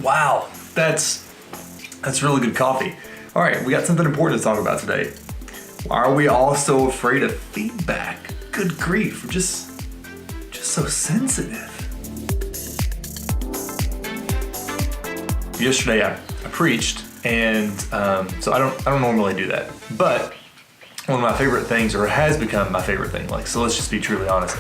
Wow, that's really good coffee. All right, we got something important to talk about today. Why are we all so afraid of feedback? Good grief, we're just so sensitive. Yesterday I preached, and so I don't normally do that, but one of my favorite things, or has become my favorite thing, so let's just be truly honest,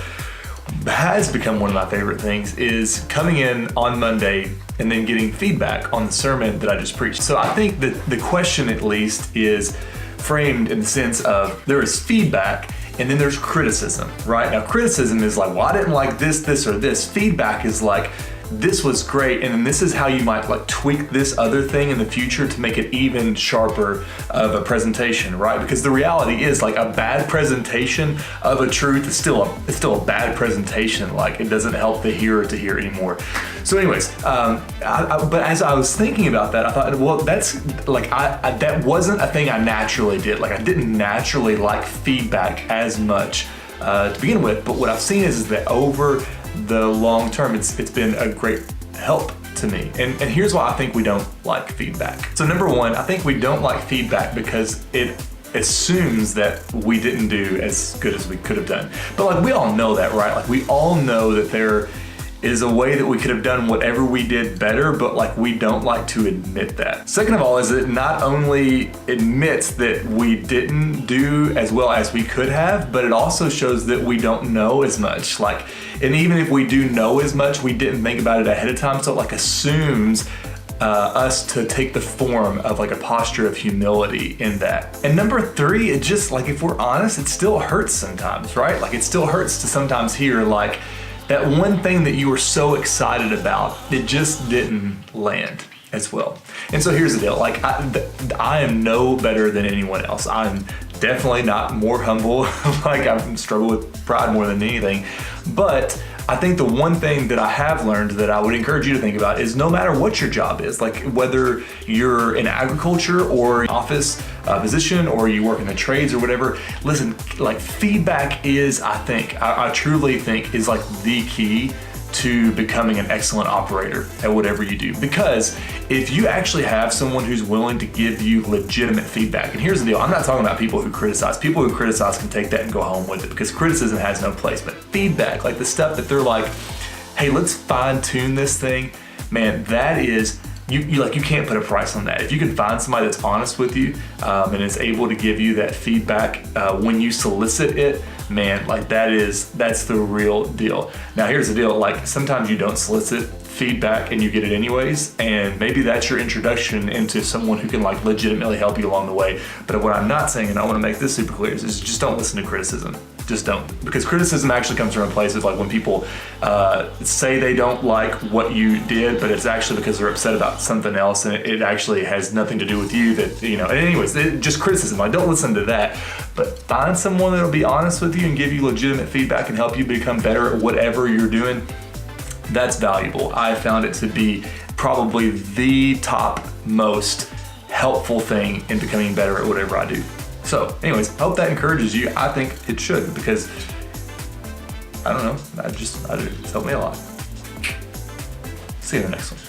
has become one of my favorite things, is coming in on Monday and then getting feedback on the sermon that I just preached. So I think that the question, at least, is framed in the sense of there is feedback and then there's criticism, right? Now, criticism is like, well, I didn't like this, or this. Feedback is like, this was great, and then this is how you might tweak this other thing in the future to make it even sharper of a presentation, right? Because the reality is, a bad presentation of a truth is still a bad presentation. It doesn't help the hearer to hear anymore. So anyways, but as I was thinking about that, I thought, well, that's that wasn't a thing I naturally did. I didn't naturally like feedback as much to begin with, but what I've seen is that over the long term, it's been a great help to me. And here's why I think we don't like feedback. So number one, I think we don't like feedback because it assumes that we didn't do as good as we could have done. But we all know that, right? We all know that there is a way that we could have done whatever we did better, but we don't like to admit that. Second of all, is it not only admits that we didn't do as well as we could have, but it also shows that we don't know as much. And even if we do know as much, we didn't think about it ahead of time, so it assumes us to take the form of a posture of humility in that. And number three, it just if we're honest, it still hurts sometimes, right? It still hurts to sometimes hear that one thing that you were so excited about, it just didn't land as well. And so here's the deal, I am no better than anyone else. I'm definitely not more humble. I struggle with pride more than anything. But I think the one thing that I have learned that I would encourage you to think about is no matter what your job is, whether you're in agriculture or office position, or you work in the trades or whatever, listen, feedback is, I truly think is the key to becoming an excellent operator at whatever you do. Because if you actually have someone who's willing to give you legitimate feedback, and here's the deal, I'm not talking about people who criticize. People who criticize can take that and go home with it, because criticism has no place. But feedback, the stuff that they're hey, let's fine tune this thing, man, that is, you can't put a price on that. If you can find somebody that's honest with you and is able to give you that feedback when you solicit it, man, that's the real deal. Now here's the deal, sometimes you don't solicit feedback and you get it anyways, and maybe that's your introduction into someone who can legitimately help you along the way. But what I'm not saying, and I want to make this super clear, is just don't listen to criticism. Just don't. Because criticism actually comes from a place of when people say they don't like what you did, but it's actually because they're upset about something else, and it actually has nothing to do with you. And anyways, just criticism. Don't listen to that. But find someone that'll be honest with you and give you legitimate feedback and help you become better at whatever you're doing. That's valuable. I found it to be probably the top most helpful thing in becoming better at whatever I do. So anyways, I hope that encourages you. I think it should, because I don't know, I do. It's helped me a lot. See you in the next one.